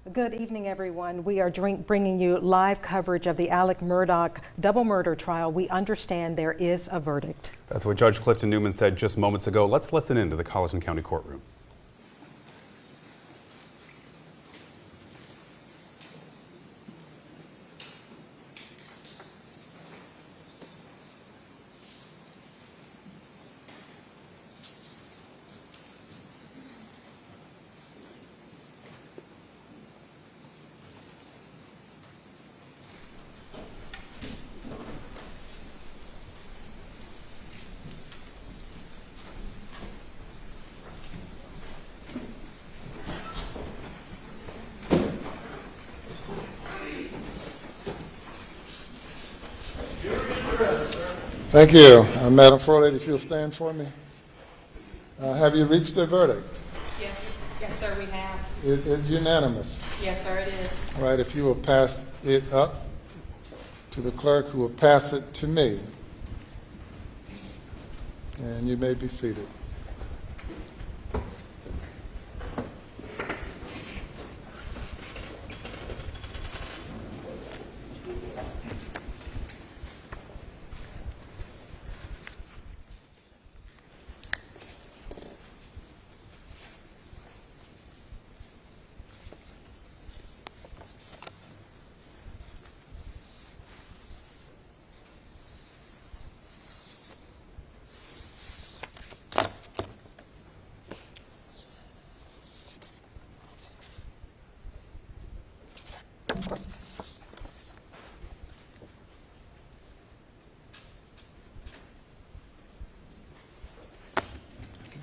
Good evening, everyone. We are bringing you live coverage of the Alex Murdaugh double murder trial. We understand there is a verdict. That's what Judge Clifton Newman said just moments ago. Let's listen into the Colleton County courtroom. Thank you. Madam Forlady, if you'll stand for me. Have you reached a verdict? Yes, sir, we have. Is it unanimous? Yes, sir, it is. All right, if you will pass it up to the clerk, who will pass it to me. And you may be seated.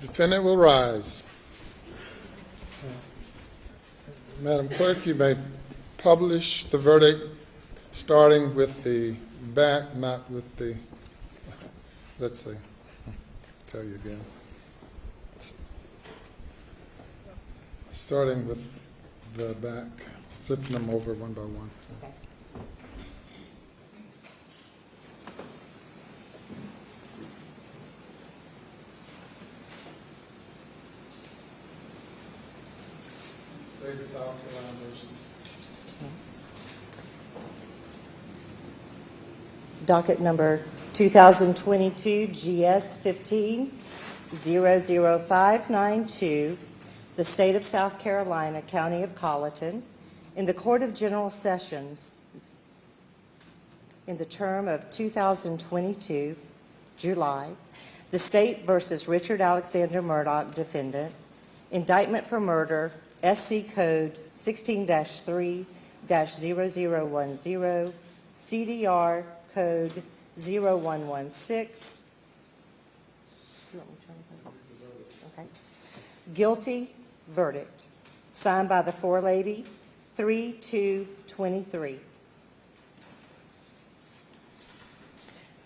The defendant will rise. Madam Clerk, you may publish the verdict starting with the back, not with the, let's see, I'll tell you again. Starting with the back, flipping them over one by one. Okay. State of South Carolina versus. Docket number 2022 GS 15-00592, the State of South Carolina, County of Colleton, in the Court of General Sessions in the term of 2022, July, the State versus Richard Alexander Murdaugh, defendant, indictment for murder, SC Code 16-3-0010, CDR Code 0116. Okay. Guilty verdict. Signed by the forelady, 3/2/23.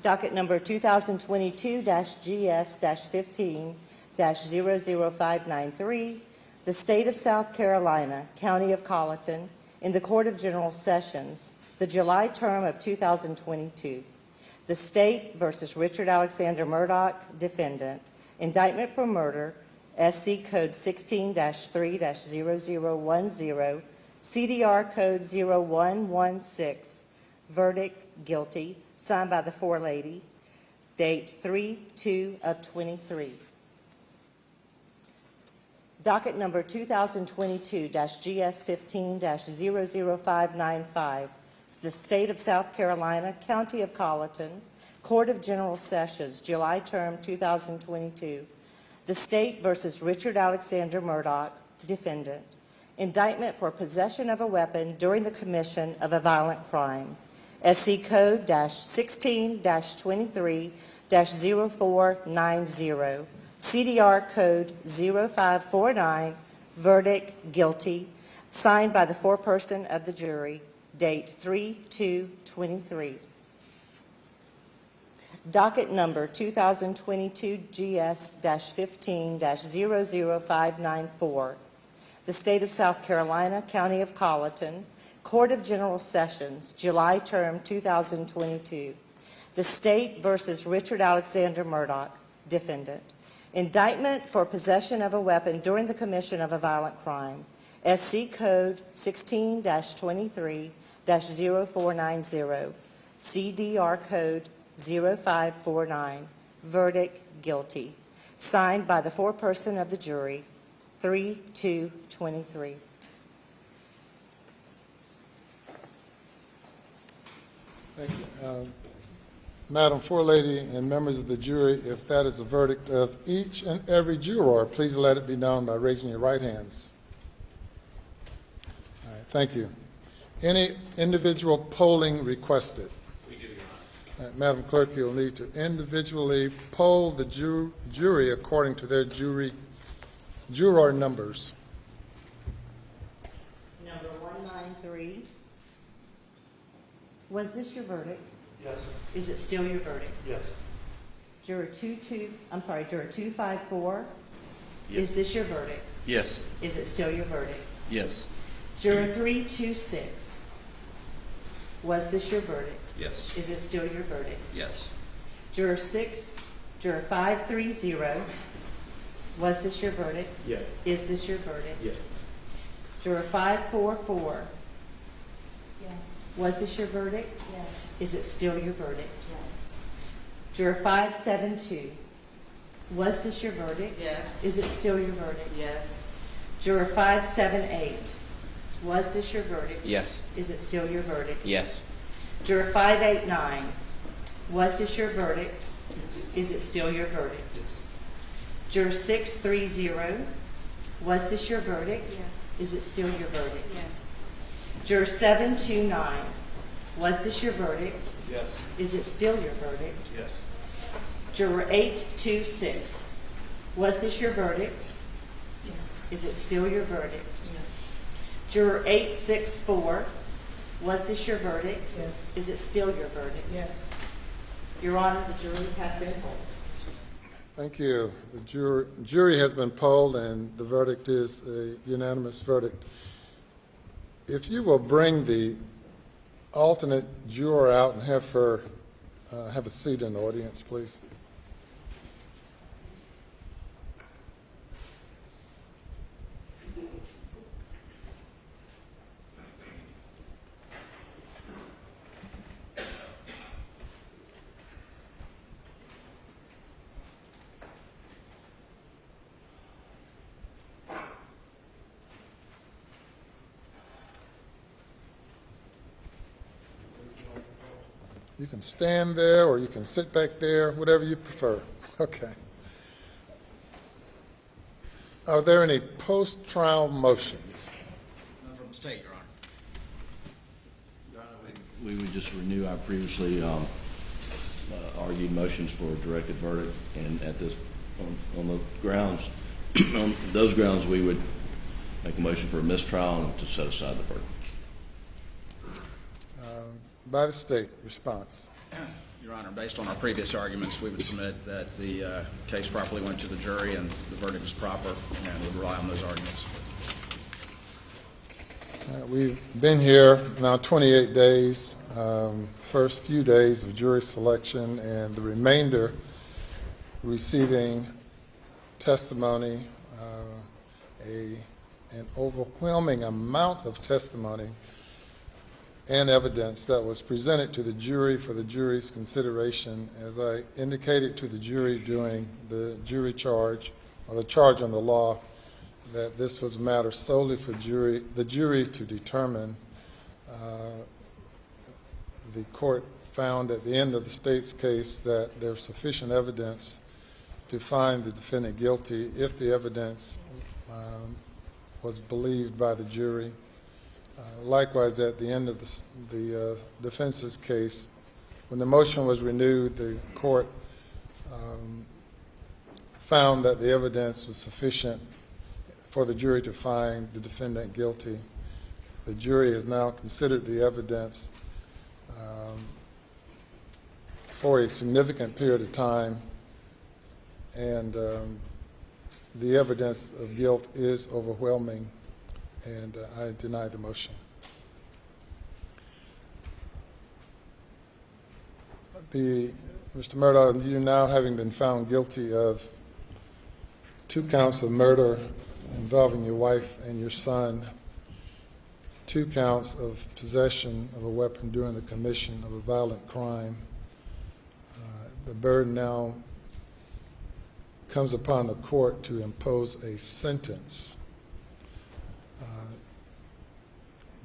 Docket number 2022-GS-15-00593, the State of South Carolina, County of Colleton, in the Court of General Sessions, the July term of 2022. The State versus Richard Alexander Murdaugh, defendant, indictment for murder, SC Code 16-3-0010, CDR Code 0116, verdict guilty, signed by the forelady, date 3/2/23. Docket number 2022-GS-15-00595, the State of South Carolina, County of Colleton, Court of General Sessions, July term 2022. The State versus Richard Alexander Murdaugh, defendant, indictment for possession of a weapon during the commission of a violent crime, SC Code -16-23-0490, CDR Code 0549, verdict guilty, signed by the foreperson of the jury, date 3/2/23. Docket number 2022 GS-15-00594, the State of South Carolina, County of Colleton, Court of General Sessions, July term 2022. The State versus Richard Alexander Murdaugh, defendant, indictment for possession of a weapon during the commission of a violent crime, SC Code 16-23-0490, CDR Code 0549. Verdict, guilty. Signed by the foreperson of the jury, 3-2-23. Thank you. Madam Forelady and members of the jury, if that is the verdict of each and every juror, please let it be known by raising your right hands. All right, thank you. Any individual polling requested? We do, Your Honor. Madam Clerk, you'll need to individually poll the jury according to their juror numbers. Number 193. Was this your verdict? Yes, sir. Is it still your verdict? Yes. Juror 254. Yes. Is this your verdict? Yes. Is it still your verdict? Yes. Juror 326. Was this your verdict? Yes. Is it still your verdict? Yes. Juror 530. Was this your verdict? Yes. Is this your verdict? Yes. Juror 544. Yes. Was this your verdict? Yes. Is it still your verdict? Yes. Juror 572. Was this your verdict? Yes. Is it still your verdict? Yes. Juror 578. Was this your verdict? Yes. Is it still your verdict? Yes. Juror 589. Was this your verdict? Is it still your verdict? Yes. Juror 630. Was this your verdict? Yes. Is it still your verdict? Yes. Juror 729. Was this your verdict? Yes. Is it still your verdict? Yes. Juror 826. Was this your verdict? Yes. Is it still your verdict? Yes. Juror 864. Was this your verdict? Yes. Is it still your verdict? Yes. Your Honor, the jury has been polled. Thank you. The jury has been polled, and the verdict is a unanimous verdict. If you will bring the alternate juror out and have her have a seat in the audience, please. You can stand there or you can sit back there, whatever you prefer. Okay. Are there any post-trial motions? None from the state, Your Honor. Your Honor, we would just renew our previously argued motions for a directed verdict, and at this, on the grounds, on those grounds, we would make a motion for a mistrial and to set aside the verdict. By the state, response. Your Honor, based on our previous arguments, we would submit that the case properly went to the jury and the verdict is proper, and would rely on those arguments. We've been here now 28 days, first few days of jury selection, and the remainder receiving testimony, an overwhelming amount of testimony and evidence that was presented to the jury for the jury's consideration. As I indicated to the jury during the jury charge, or the charge on the law, that this was a matter solely for the jury to determine. The court found at the end of the state's case that there's sufficient evidence to find the defendant guilty if the evidence was believed by the jury. Likewise, at the end of the defense's case, when the motion was renewed, the court found that the evidence was sufficient for the jury to find the defendant guilty. The jury has now considered the evidence for a significant period of time, and the evidence of guilt is overwhelming, and I deny the motion. Mr. Murdaugh, you now having been found guilty of 2 counts of murder involving your wife and your son, 2 counts of possession of a weapon during the commission of a violent crime. The burden now comes upon the court to impose a sentence.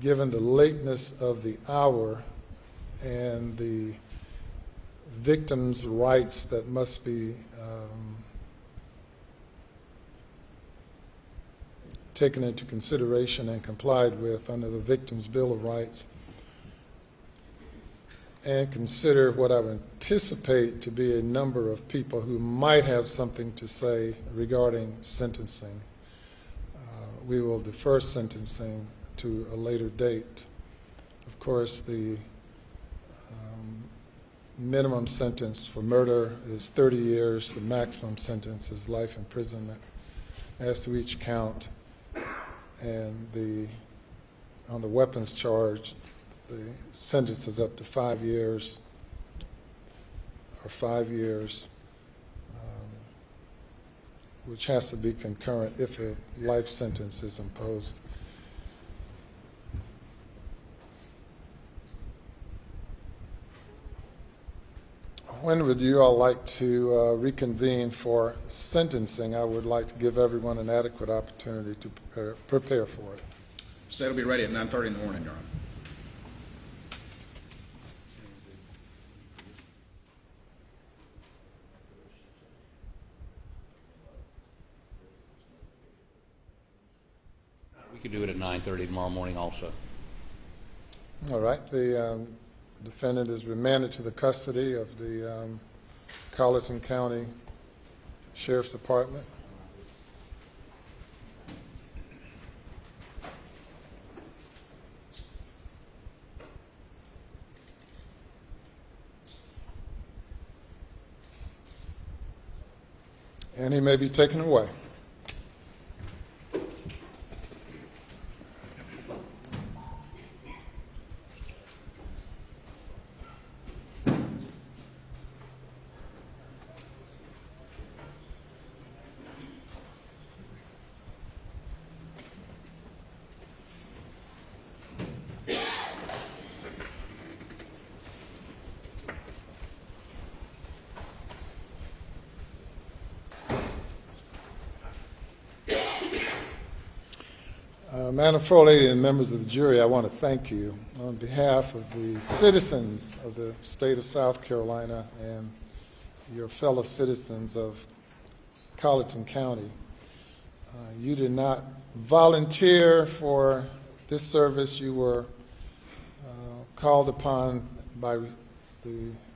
Given the lateness of the hour and the victim's rights that must be taken into consideration and complied with under the Victim's Bill of Rights, and consider what I would anticipate to be a number of people who might have something to say regarding sentencing, we will defer sentencing to a later date. Of course, the minimum sentence for murder is 30 years. The maximum sentence is life imprisonment as to each count. And on the weapons charge, the sentence is up to 5 years or 5 years, which has to be concurrent if a life sentence is imposed. When would you all like to reconvene for sentencing? I would like to give everyone an adequate opportunity to prepare for it. State will be ready at 9:30 in the morning, Your Honor. We could do it at 9:30 tomorrow morning also. All right. The defendant is remanded to the custody of the Colleton County Sheriff's Department. And he may be taken away. Madam Floor Lady and members of the jury, I want to thank you on behalf of the citizens of the state of South Carolina and your fellow citizens of Colleton County. You did not volunteer for this service. You were called upon by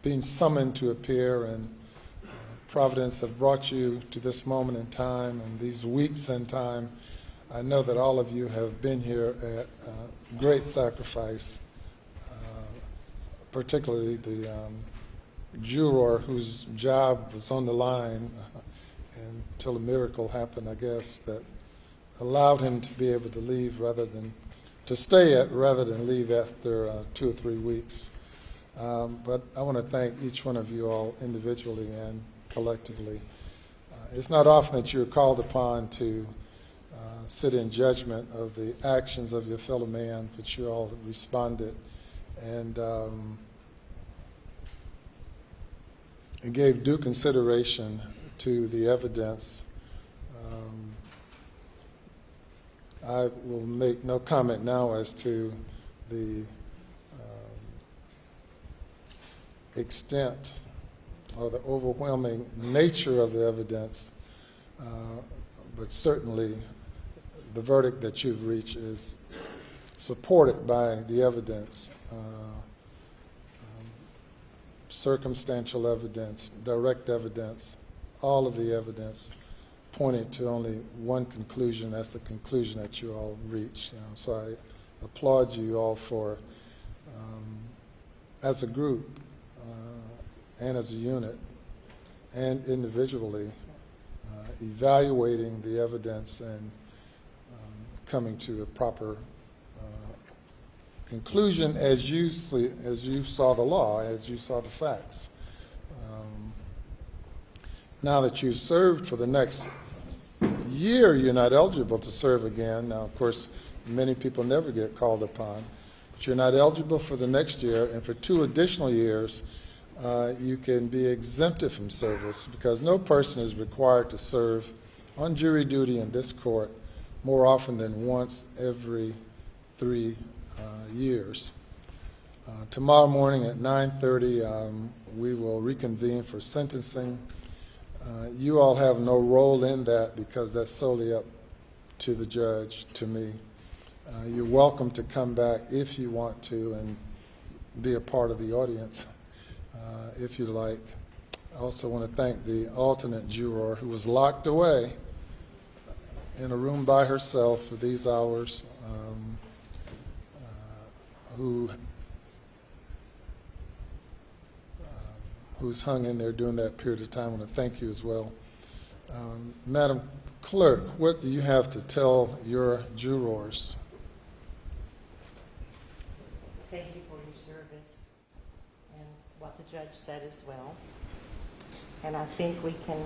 being summoned to appear, and Providence have brought you to this moment in time and these weeks in time. I know that all of you have been here at great sacrifice, particularly the juror whose job was on the line until a miracle happened, I guess, that allowed him to be able to leave rather than leave after 2 or 3 weeks. But I want to thank each one of you all individually and collectively. It's not often that you're called upon to sit in judgment of the actions of your fellow man, but you all responded and gave due consideration to the evidence. I will make no comment now as to the extent or the overwhelming nature of the evidence, but certainly the verdict that you've reached is supported by the evidence, circumstantial evidence, direct evidence, all of the evidence pointing to only one conclusion. That's the conclusion that you all reached. So I applaud you all for, as a group and as a unit and individually, evaluating the evidence and coming to a proper conclusion as you saw the law, as you saw the facts. Now that you've served for the next year, you're not eligible to serve again. Now, of course, many people never get called upon, but you're not eligible for the next year, and for 2 additional years, you can be exempted from service because no person is required to serve on jury duty in this court more often than once every 3 years. Tomorrow morning at 9:30, we will reconvene for sentencing. You all have no role in that because that's solely up to the judge, to me. You're welcome to come back if you want to and be a part of the audience if you like. I also want to thank the alternate juror who was locked away in a room by herself for these hours, who's hung in there during that period of time. I want to thank you as well. Madam Clerk, what do you have to tell your jurors? Thank you for your service and what the judge said as well. And I think we can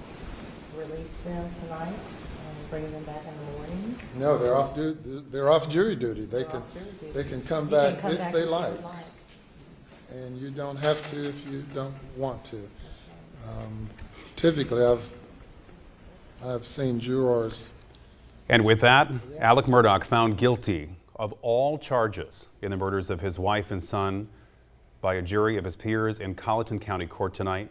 release them tonight and bring them back in the morning. No, they're off jury duty. They can come back if they like. And you don't have to if you don't want to. Typically, I've seen jurors. And with that, Alex Murdaugh found guilty of all charges in the murders of his wife and son by a jury of his peers in Colleton County Court tonight.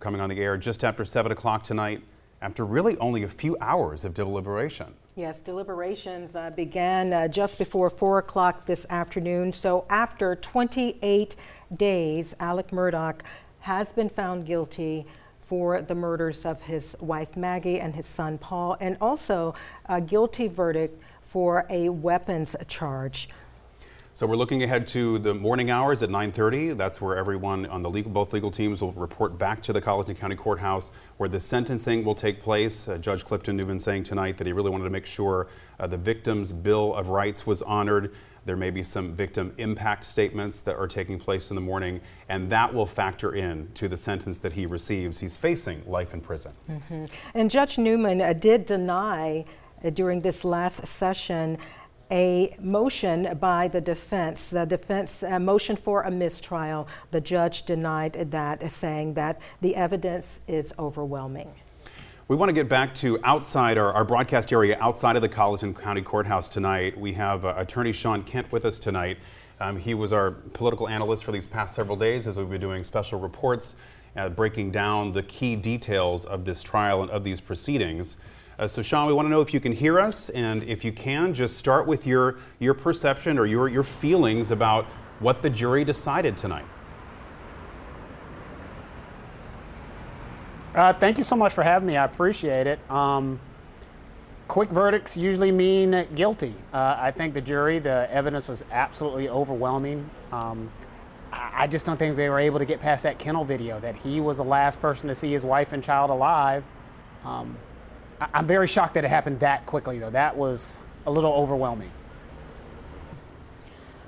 Coming on the air just after 7 o'clock tonight, after really only a few hours of deliberation. Yes, deliberations began just before 4 o'clock this afternoon. So after 28 days, Alex Murdaugh has been found guilty for the murders of his wife Maggie and his son Paul, and also a guilty verdict for a weapons charge. So we're looking ahead to the morning hours at 9:30. That's where everyone on the both legal teams will report back to the Colleton County Courthouse where the sentencing will take place. Judge Clifton Newman saying tonight that he really wanted to make sure the victim's Bill of Rights was honored. There may be some victim impact statements that are taking place in the morning, and that will factor in to the sentence that he receives. He's facing life in prison. And Judge Newman did deny during this last session a motion by the defense motion for a mistrial. The judge denied that, saying that the evidence is overwhelming. We want to get back to outside our broadcast area outside of the Colleton County Courthouse tonight. We have Attorney Sean Kent with us tonight. He was our political analyst for these past several days as we've been doing special reports, breaking down the key details of this trial and of these proceedings. So Sean, we want to know if you can hear us, and if you can, just start with your perception or your feelings about what the jury decided tonight. Thank you so much for having me. I appreciate it. Quick verdicts usually mean guilty. I think the jury, the evidence was absolutely overwhelming. I just don't think they were able to get past that kennel video, that he was the last person to see his wife and child alive. I'm very shocked that it happened that quickly, though. That was a little overwhelming.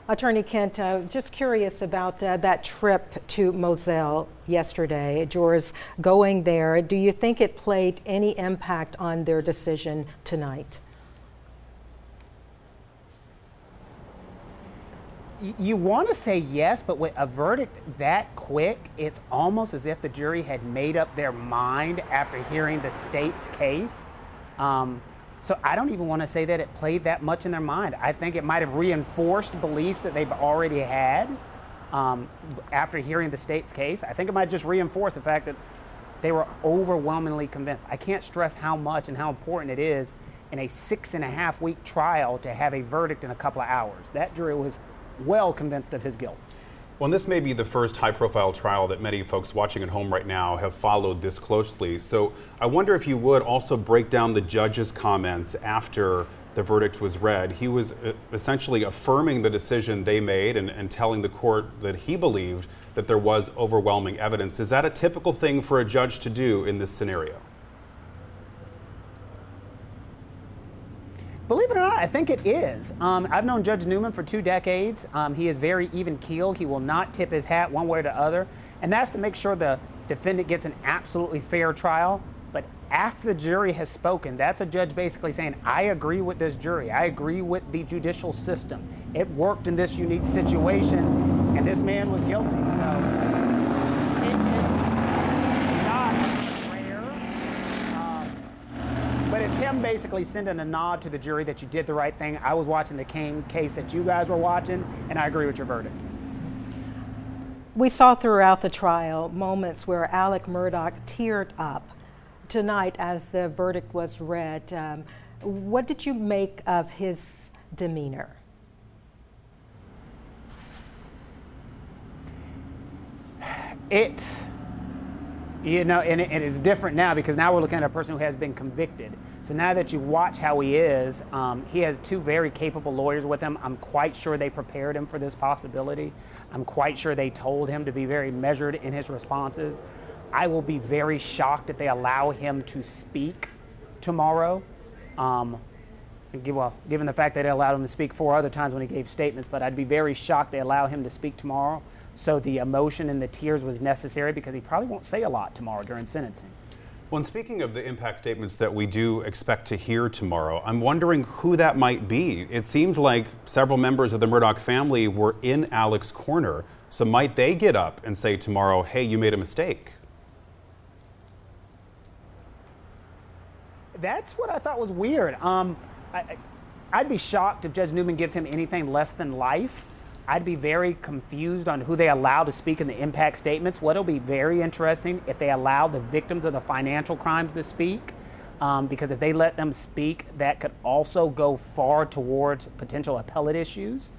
Attorney Kent, just curious about that trip to Moselle yesterday, jurors going there. Do you think it played any impact on their decision tonight? You want to say yes, but with a verdict that quick, it's almost as if the jury had made up their mind after hearing the state's case. So I don't even want to say that it played that much in their mind. I think it might have reinforced beliefs that they've already had after hearing the state's case. I think it might just reinforce the fact that they were overwhelmingly convinced. I can't stress how much and how important it is in a 6.5-week trial to have a verdict in a couple of hours. That jury was well convinced of his guilt. Well, and this may be the first high-profile trial that many folks watching at home right now have followed this closely. So I wonder if you would also break down the judge's comments after the verdict was read. He was essentially affirming the decision they made and telling the court that he believed that there was overwhelming evidence. Is that a typical thing for a judge to do in this scenario? Believe it or not, I think it is. I've known Judge Newman for 2 decades. He is very even-keeled. He will not tip his hat one way or the other. And that's to make sure the defendant gets an absolutely fair trial. But after the jury has spoken, that's a judge basically saying, I agree with this jury. I agree with the judicial system. It worked in this unique situation, and this man was guilty. So it's not rare, but it's him basically sending a nod to the jury that you did the right thing. I was watching the case that you guys were watching, and I agree with your verdict. We saw throughout the trial moments where Alex Murdaugh teared up tonight as the verdict was read. What did you make of his demeanor? It's, you know, and it is different now because now we're looking at a person who has been convicted. So now that you watch how he is, he has two very capable lawyers with him. I'm quite sure they prepared him for this possibility. I'm quite sure they told him to be very measured in his responses. I will be very shocked if they allow him to speak tomorrow. Given the fact that they allowed him to speak 4 other times when he gave statements, but I'd be very shocked they allow him to speak tomorrow. So the emotion and the tears was necessary because he probably won't say a lot tomorrow during sentencing. Well, and speaking of the impact statements that we do expect to hear tomorrow, I'm wondering who that might be. It seemed like several members of the Murdaugh family were in Alex's corner. So might they get up and say tomorrow, hey, you made a mistake? That's what I thought was weird. I'd be shocked if Judge Newman gives him anything less than life. I'd be very confused on who they allow to speak in the impact statements. What'll be very interesting if they allow the victims of the financial crimes to speak, because if they let them speak, that could also go far towards potential appellate issues.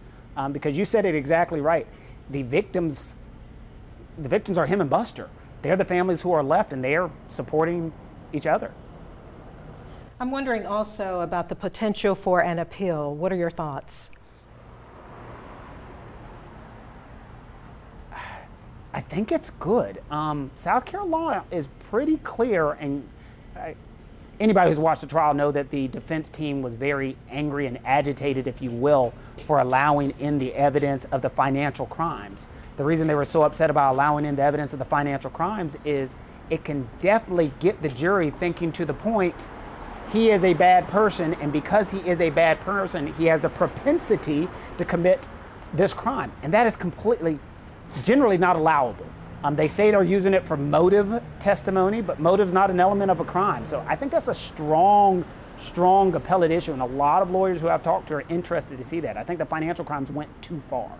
Because you said it exactly right. The victims are him and Buster. They're the families who are left, and they're supporting each other. I'm wondering also about the potential for an appeal. What are your thoughts? I think it's good. South Carolina is pretty clear, and anybody who's watched the trial know that the defense team was very angry and agitated, if you will, for allowing in the evidence of the financial crimes. The reason they were so upset about allowing in the evidence of the financial crimes is it can definitely get the jury thinking to the point he is a bad person, and because he is a bad person, he has the propensity to commit this crime. And that is generally not allowable. They say they're using it for motive testimony, but motive's not an element of a crime. So I think that's a strong appellate issue, and a lot of lawyers who I've talked to are interested to see that. I think the financial crimes went too far.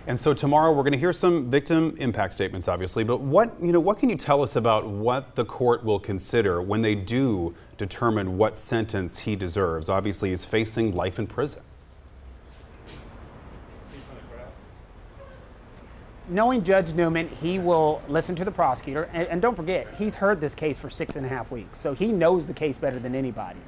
And so tomorrow we're going to hear some victim impact statements, obviously, but what can you tell us about what the court will consider when they do determine what sentence he deserves? Obviously, he's facing life in prison. Knowing Judge Newman, he will listen to the prosecutor, and don't forget, he's heard this case for 6.5 weeks, so he knows the case better than anybody.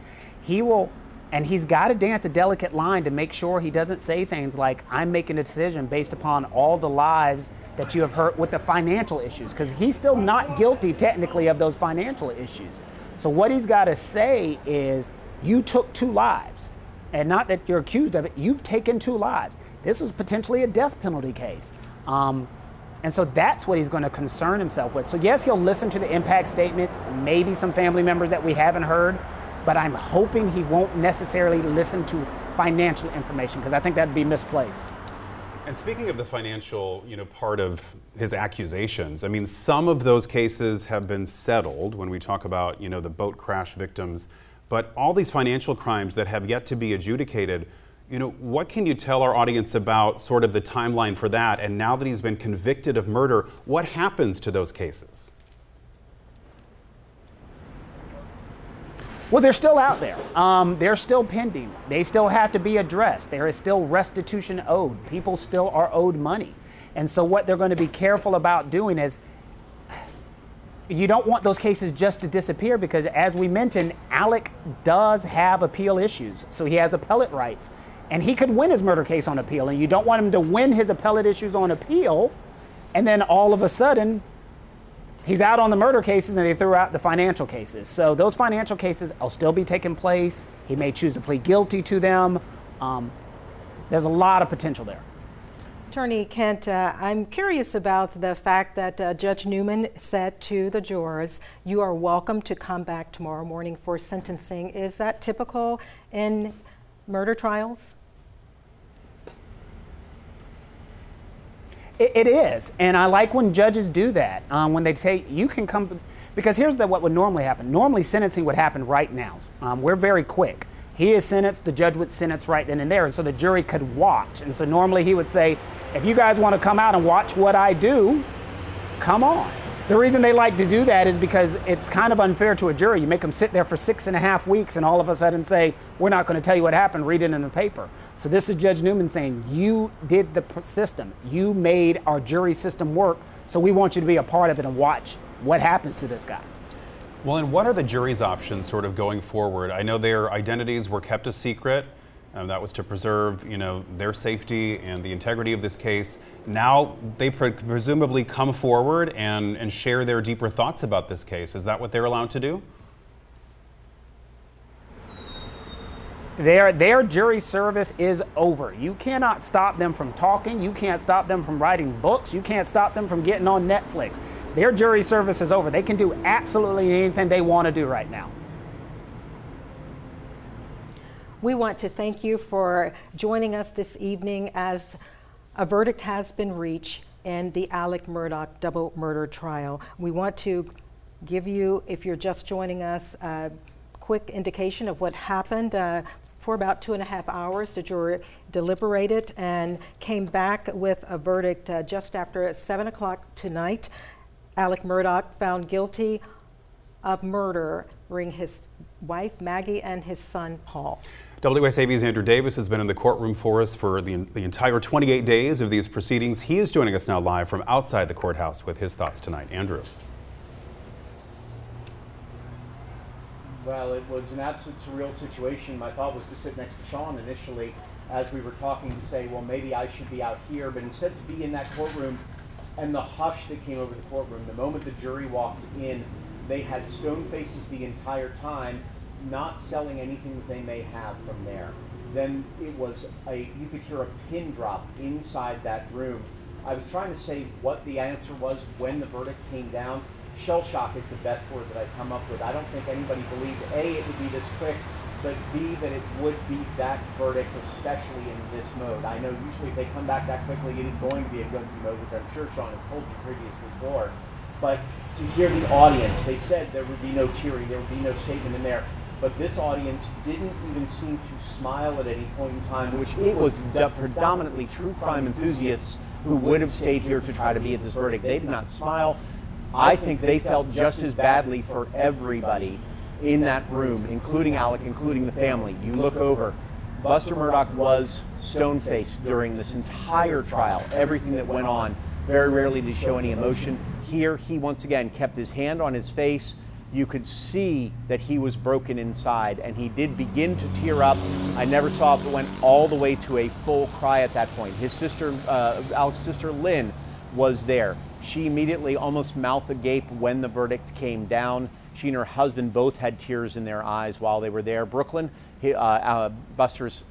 And he's got to dance a delicate line to make sure he doesn't say things like, I'm making a decision based upon all the lives that you have hurt with the financial issues, because he's still not guilty technically of those financial issues. So what he's got to say is, you took 2 lives, and not that you're accused of it, you've taken 2 lives. This was potentially a death penalty case. And so that's what he's going to concern himself with. So yes, he'll listen to the impact statement, maybe some family members that we haven't heard, but I'm hoping he won't necessarily listen to financial information, because I think that'd be misplaced. And speaking of the financial, part of his accusations, I mean, some of those cases have been settled when we talk about, the boat crash victims, but all these financial crimes that have yet to be adjudicated, what can you tell our audience about sort of the timeline for that? And now that he's been convicted of murder, what happens to those cases? Well, they're still out there. They're still pending. They still have to be addressed. There is still restitution owed. People still are owed money. And so what they're going to be careful about doing is, you don't want those cases just to disappear, because as we mentioned, Alex does have appeal issues. So he has appellate rights. And he could win his murder case on appeal, and you don't want him to win his appellate issues on appeal, and then all of a sudden, he's out on the murder cases and they threw out the financial cases. So those financial cases will still be taking place. He may choose to plead guilty to them. There's a lot of potential there. Attorney Kent, I'm curious about the fact that Judge Newman said to the jurors, you are welcome to come back tomorrow morning for sentencing. Is that typical in murder trials? It is, and I like when judges do that, when they say you can come, because here's what would normally happen. Normally sentencing would happen right now. We're very quick. He is sentenced, the judge would sentence right then and there, and so the jury could watch. And so normally he would say, if you guys want to come out and watch what I do, come on. The reason they like to do that is because it's kind of unfair to a jury. You make them sit there for 6.5 weeks and all of a sudden say, we're not going to tell you what happened, read it in the paper. So this is Judge Newman saying, you did the system. You made our jury system work, so we want you to be a part of it and watch what happens to this guy. Well, and what are the jury's options sort of going forward? I know their identities were kept a secret. That was to preserve, their safety and the integrity of this case. Now they presumably come forward and share their deeper thoughts about this case. Is that what they're allowed to do? Their jury service is over. You cannot stop them from talking. You can't stop them from writing books. You can't stop them from getting on Netflix. Their jury service is over. They can do absolutely anything they want to do right now. We want to thank you for joining us this evening as a verdict has been reached in the Alex Murdaugh double murder trial. We want to give you, if you're just joining us, a quick indication of what happened. For about 2.5 hours, the jury deliberated and came back with a verdict just after 7 o'clock tonight. Alex Murdaugh found guilty of murdering his wife, Maggie, and his son, Paul. WSAV's Andrew Davis has been in the courtroom for us for the entire 28 days of these proceedings. He is joining us now live from outside the courthouse with his thoughts tonight. Andrew. Well, it was an absolute surreal situation. My thought was to sit next to Sean initially as we were talking to say, well, maybe I should be out here, but instead to be in that courtroom and the hush that came over the courtroom. The moment the jury walked in, they had stone faces the entire time, not selling anything that they may have from there. Then it was you could hear a pin drop inside that room. I was trying to say what the answer was when the verdict came down. Shell shock is the best word that I've come up with. I don't think anybody believed, A, it would be this quick, but B, that it would be that verdict, especially in this mode. I know usually if they come back that quickly, it is going to be a guilty mode, which I'm sure Sean has told you previously before. But to hear the audience, they said there would be no cheering, there would be no statement in there. But this audience didn't even seem to smile at any point in time, which it was predominantly true crime enthusiasts who would have stayed here to try to be at this verdict. They did not smile. I think they felt just as badly for everybody in that room, including Alec, including the family. You look over, Buster Murdaugh was stone-faced during this entire trial, everything that went on. Very rarely did he show any emotion. Here, he once again kept his hand on his face. You could see that he was broken inside, and he did begin to tear up. I never saw if it went all the way to a full cry at that point. His sister, Alex's sister Lynn, was there. She immediately almost mouthed agape when the verdict came down. She and her husband both had tears in their eyes while they were there. Brooklyn, Buster's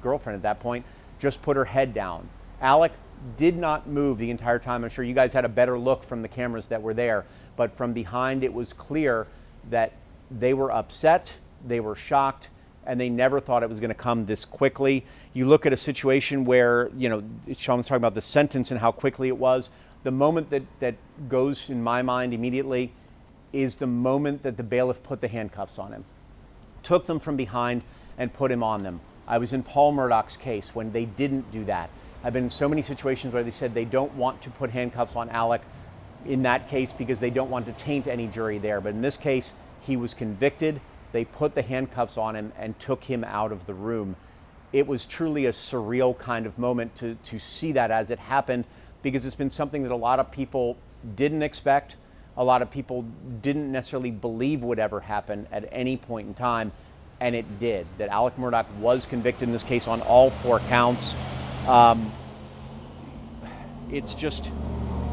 girlfriend at that point, just put her head down. Alec did not move the entire time. I'm sure you guys had a better look from the cameras that were there, but from behind it was clear that they were upset, they were shocked, and they never thought it was going to come this quickly. You look at a situation where, Sean was talking about the sentence and how quickly it was. The moment that goes in my mind immediately is the moment that the bailiff put the handcuffs on him, took them from behind and put him on them. I was in Paul Murdaugh's case when they didn't do that. I've been in so many situations where they said they don't want to put handcuffs on Alec in that case because they don't want to taint any jury there. But in this case, he was convicted. They put the handcuffs on him and took him out of the room. It was truly a surreal kind of moment to see that as it happened, because it's been something that a lot of people didn't expect. A lot of people didn't necessarily believe would ever happen at any point in time, and it did. That Alex Murdaugh was convicted in this case on all 4 counts. It's just,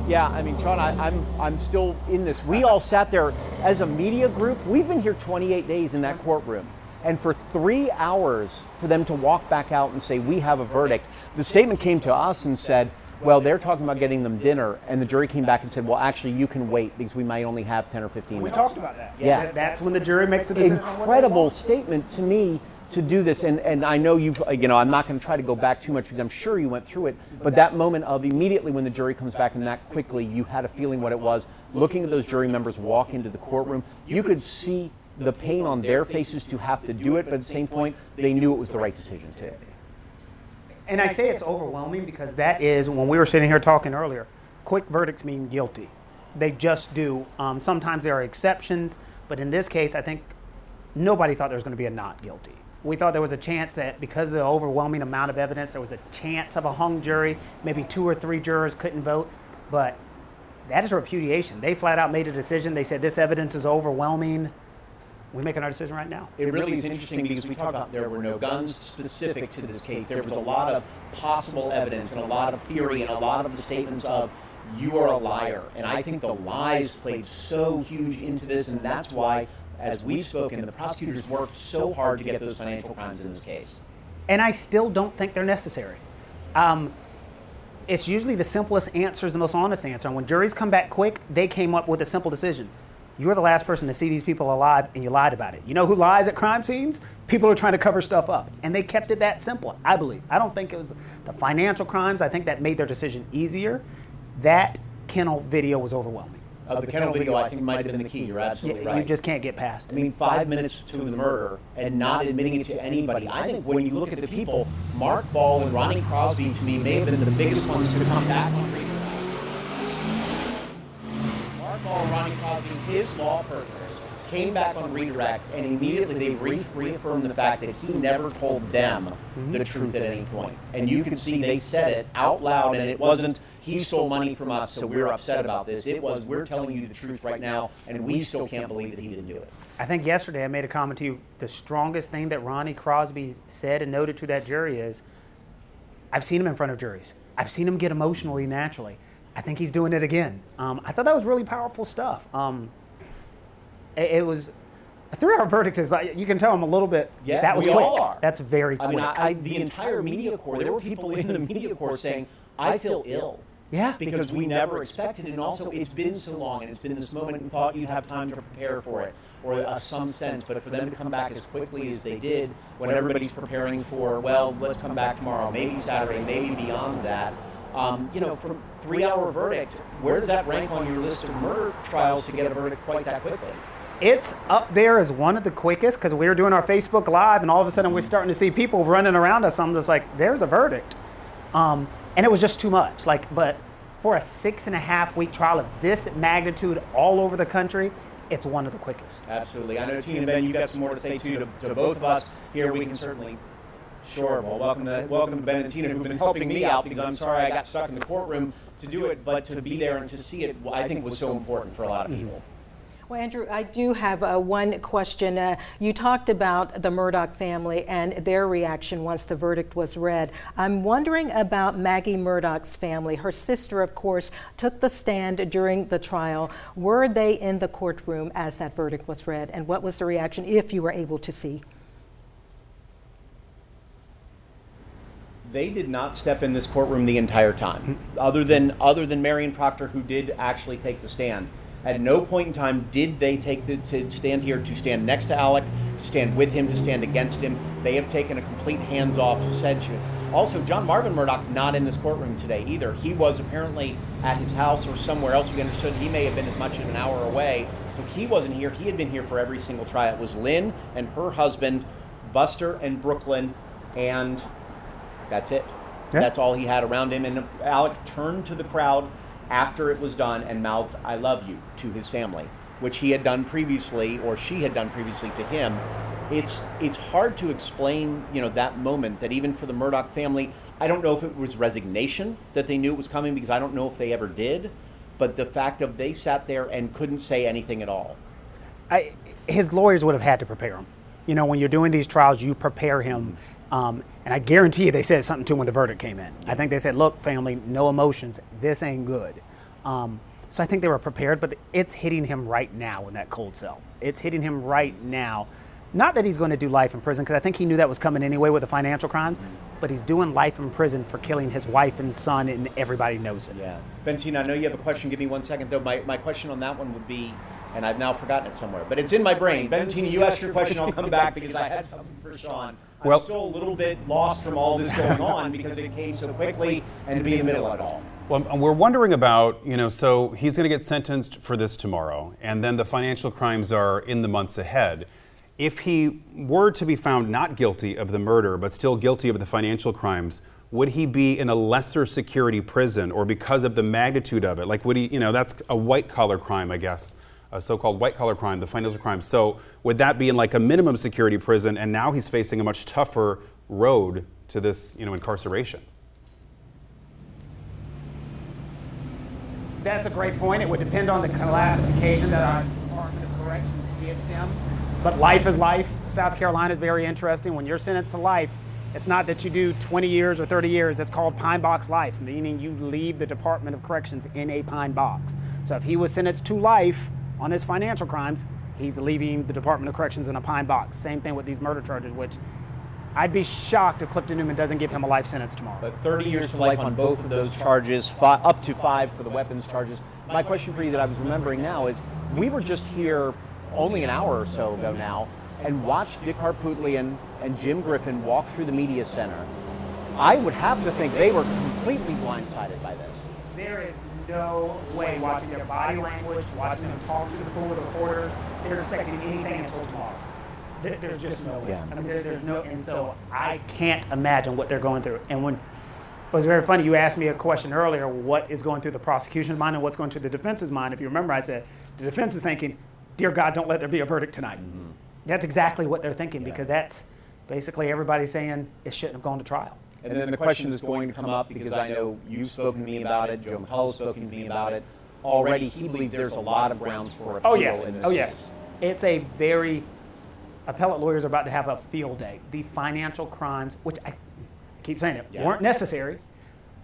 yeah, I mean, Sean, I'm still in this. We all sat there as a media group. We've been here 28 days in that courtroom. And for 3 hours for them to walk back out and say, we have a verdict. The statement came to us and said, well, they're talking about getting them dinner. And the jury came back and said, well, actually, you can wait because we might only have 10 or 15 minutes. We talked about that. Yeah. That's when the jury makes the decision. Incredible statement to me to do this. And I know you've, I'm not going to try to go back too much because I'm sure you went through it. But that moment of immediately when the jury comes back and that quickly, you had a feeling what it was. Looking at those jury members walk into the courtroom, you could see the pain on their faces to have to do it. But at the same point, they knew it was the right decision too. And I say it's overwhelming because that is, when we were sitting here talking earlier, quick verdicts mean guilty. They just do. Sometimes there are exceptions, but in this case, I think nobody thought there was going to be a not guilty. We thought there was a chance that because of the overwhelming amount of evidence, there was a chance of a hung jury. Maybe 2 or 3 jurors couldn't vote, but that is repudiation. They flat out made a decision. They said this evidence is overwhelming. We're making our decision right now. It really is interesting because we talked about there were no guns specific to this case. There was a lot of possible evidence and a lot of theory and a lot of the statements of you are a liar. And I think the lies played so huge into this, and that's why, as we've spoken, the prosecutors worked so hard to get those financial crimes in this case. And I still don't think they're necessary. It's usually the simplest answer is the most honest answer. And when juries come back quick, they came up with a simple decision. You were the last person to see these people alive, and you lied about it. You know who lies at crime scenes? People who are trying to cover stuff up. And they kept it that simple, I believe. I don't think it was the financial crimes. I think that made their decision easier. That kennel video was overwhelming. The kennel video, I think, might have been the key. You're absolutely right. You just can't get past it. I mean, 5 minutes to the murder and not admitting it to anybody. I think when you look at the people, Mark Ball and Ronnie Crosby, to me, may have been the biggest ones to come back on redirect. Mark Ball and Ronnie Crosby, his law partners, came back on redirect, and immediately they reaffirmed the fact that he never told them the truth at any point. And you can see they said it out loud, and it wasn't, he stole money from us, so we're upset about this. It was, we're telling you the truth right now, and we still can't believe that he didn't do it. I think yesterday I made a comment to you, the strongest thing that Ronnie Crosby said and noted to that jury is, I've seen him in front of juries. I've seen him get emotionally naturally. I think he's doing it again. I thought that was really powerful stuff. It was a 3-hour verdict. Is like, you can tell I'm a little bit. Yeah, that was we quick. all are. That's very quick. I mean, the entire media corps. There were people in the media corps saying, "I feel ill." Yeah, because we never expected it, and also it's been so long, and it's been this moment. We thought you'd have time to prepare for it, or some sense. But for them to come back as quickly as they did, when everybody's preparing for, well, let's come back tomorrow, maybe Saturday, maybe beyond that. From 3-hour verdict, where does that rank on your list of murder trials to get a verdict quite that quickly? It's up there as one of the quickest because we were doing our Facebook Live and all of a sudden we're starting to see people running around us. I'm just like, there's a verdict. And it was just too much. But for a 6.5-week trial of this magnitude all over the country, it's one of the quickest. Absolutely. I know, Tina and Ben, you've got some more to say too to both of us here. We can certainly. Sure. Well, welcome to Ben and Tina, who've been helping me out because I'm sorry I got stuck in the courtroom to do it, but to be there and to see it, I think was so important for a lot of people. Well, Andrew, I do have one question. You talked about the Murdaugh family and their reaction once the verdict was read. I'm wondering about Maggie Murdaugh's family. Her sister, of course, took the stand during the trial. Were they in the courtroom as that verdict was read? And what was the reaction, if you were able to see? They did not step in this courtroom the entire time, other than Marion Proctor, who did actually take the stand. At no point in time did they take to stand here, to stand next to Alec, to stand with him, to stand against him. They have taken a complete hands-off censure. Also, John Marvin Murdaugh not in this courtroom today either. He was apparently at his house or somewhere else. We understood he may have been as much as an hour away. So he wasn't here. He had been here for every single trial. It was Lynn and her husband, Buster and Brooklyn, and that's it. Yeah. That's all he had around him. And Alec turned to the crowd after it was done and mouthed, "I love you," to his family, which he had done previously, or she had done previously to him. It's hard to explain, that moment, that even for the Murdaugh family, I don't know if it was resignation that they knew it was coming, because I don't know if they ever did, but the fact of they sat there and couldn't say anything at all. His lawyers would have had to prepare him. When you're doing these trials, you prepare him. And I guarantee you they said something to him when the verdict came in. I think they said, look, family, no emotions. This ain't good. So I think they were prepared, but it's hitting him right now in that cold cell. It's hitting him right now. Not that he's going to do life in prison, because I think he knew that was coming anyway with the financial crimes, but he's doing life in prison for killing his wife and son, and everybody knows it. Yeah. Bentina, I know you have a question. Give me 1 second, though. My question on that one would be, and I've now forgotten it somewhere, but it's in my brain. Bentina, you ask your question, I'll come back because I had something for Sean. Well, I'm still a little bit lost from all this going on because it came so quickly and to be in the middle of it all. Well, we're wondering about, so he's going to get sentenced for this tomorrow, and then the financial crimes are in the months ahead. If he were to be found not guilty of the murder, but still guilty of the financial crimes, would he be in a lesser security prison, or because of the magnitude of it? Like, would he, that's a white collar crime, I guess, a so-called white collar crime, the financial crime. So would that be in like a minimum security prison, and now he's facing a much tougher road to this, incarceration? That's a great point. It would depend on the classification that our Department of Corrections gives him. But life is life. South Carolina is very interesting. When you're sentenced to life, it's not that you do 20 years or 30 years. It's called pine box life, meaning you leave the Department of Corrections in a pine box. So if he was sentenced to life on his financial crimes, he's leaving the Department of Corrections in a pine box. Same thing with these murder charges, which I'd be shocked if Clifton Newman doesn't give him a life sentence tomorrow. But 30 years to life on both of those charges, up to 5 for the weapons charges. My question for you that I was remembering now is, we were just here only an hour or so ago now and watched Dick Harpootlian and Jim Griffin walk through the media center. I would have to think they were completely blindsided by this. There is no way, watching their body language, watching them talk to the reporter, they're expecting anything until tomorrow. There's just no way. Yeah. I mean, there's no, and so I can't imagine what they're going through. And when it was very funny, you asked me a question earlier, what is going through the prosecution's mind and what's going through the defense's mind? If you remember, I said, the defense is thinking, dear God, don't let there be a verdict tonight. Mm-hmm. That's exactly what they're thinking, because that's basically everybody saying it shouldn't have gone to trial. And then the question that's going to come up, because I know you've spoken to me about it, Joe McCullough's spoken to me about it, already he believes there's a lot of grounds for appeal in this case. Yes. It's a very, appellate lawyers are about to have a field day. The financial crimes, which I keep saying it, weren't necessary.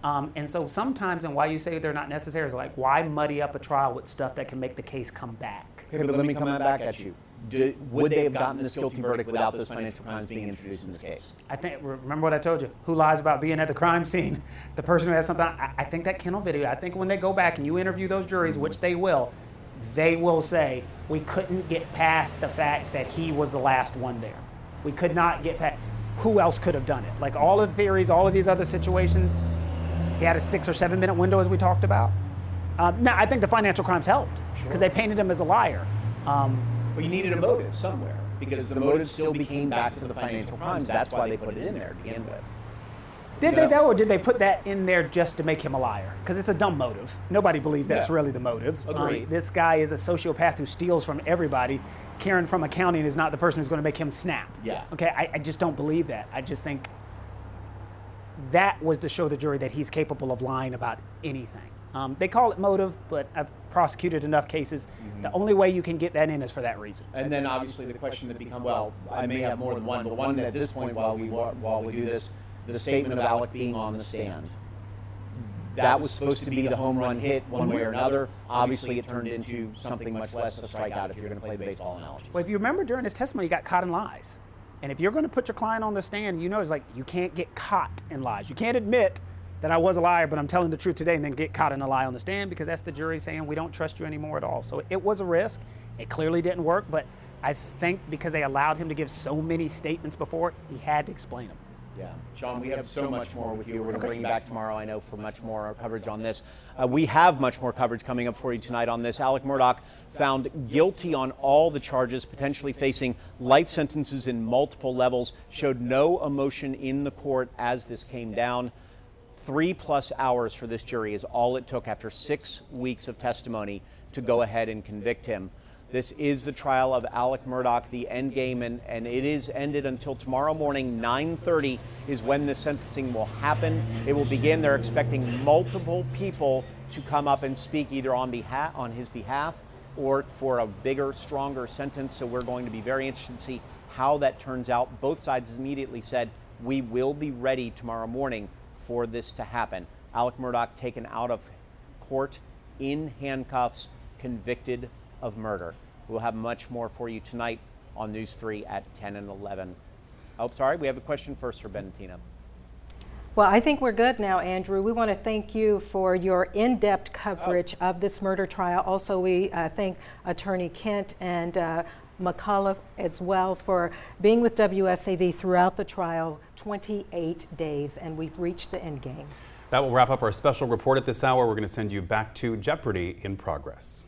And so sometimes, and why you say they're not necessary is like, why muddy up a trial with stuff that can make the case come back? Okay, but let me come back at you. Would they have gotten this guilty verdict without those financial crimes being introduced in this case? I think, remember what I told you, who lies about being at the crime scene? The person who has something, I think that kennel video, I think when they go back and you interview those juries, which they will say, we couldn't get past the fact that he was the last one there. We could not get past, who else could have done it? Like all of the theories, all of these other situations, he had a 6 or 7 minute window as we talked about. Now, I think the financial crimes helped because they painted him as a liar. But you needed a motive somewhere, because the motive still became back to the financial crimes. That's why they put it in there to begin with. Did they though, or did they put that in there just to make him a liar? Because it's a dumb motive. Nobody believes that's really the motive. This guy is a sociopath who steals from everybody. Karen from accounting is not the person who's going to make him snap. Yeah. Okay, I just don't believe that. I just think that was to show the jury that he's capable of lying about anything. They call it motive, but I've prosecuted enough cases. The only way you can get that in is for that reason. And then obviously the question that becomes, well, I may have more than one, but one at this point while we do this, the statement of Alec being on the stand. That was supposed to be the home run hit one way or another. Obviously it turned into something much less a strikeout if you're going to play baseball analogies. Well, if you remember during his testimony, he got caught in lies. And if you're going to put your client on the stand, it's like you can't get caught in lies. You can't admit that I was a liar, but I'm telling the truth today, and then get caught in a lie on the stand, because that's the jury saying we don't trust you anymore at all. So it was a risk. It clearly didn't work, but I think because they allowed him to give so many statements before, he had to explain them. Yeah. Sean, we have so much more with you. We're going to bring you back tomorrow, I know, for much more coverage on this. We have much more coverage coming up for you tonight on this. Alex Murdaugh found guilty on all the charges, potentially facing life sentences in multiple levels, showed no emotion in the court as this came down. 3+ hours for this jury is all it took after 6 weeks of testimony to go ahead and convict him. This is the trial of Alex Murdaugh, the end game, and it is ended until tomorrow morning. 9:30 is when the sentencing will happen. It will begin. They're expecting multiple people to come up and speak either on his behalf or for a bigger, stronger sentence. So we're going to be very interested to see how that turns out. Both sides immediately said, we will be ready tomorrow morning for this to happen. Alex Murdaugh taken out of court in handcuffs, convicted of murder. We'll have much more for you tonight on News 3 at 10 and 11. Oh, sorry, we have a question first for Benedettina. Well, I think we're good now, Andrew. We want to thank you for your in-depth coverage of this murder trial. Also, we thank Attorney Kent and McCullough as well for being with WSAV throughout the trial, 28 days, and we've reached the end game. That will wrap up our special report at this hour. We're going to send you back to Jeopardy in progress.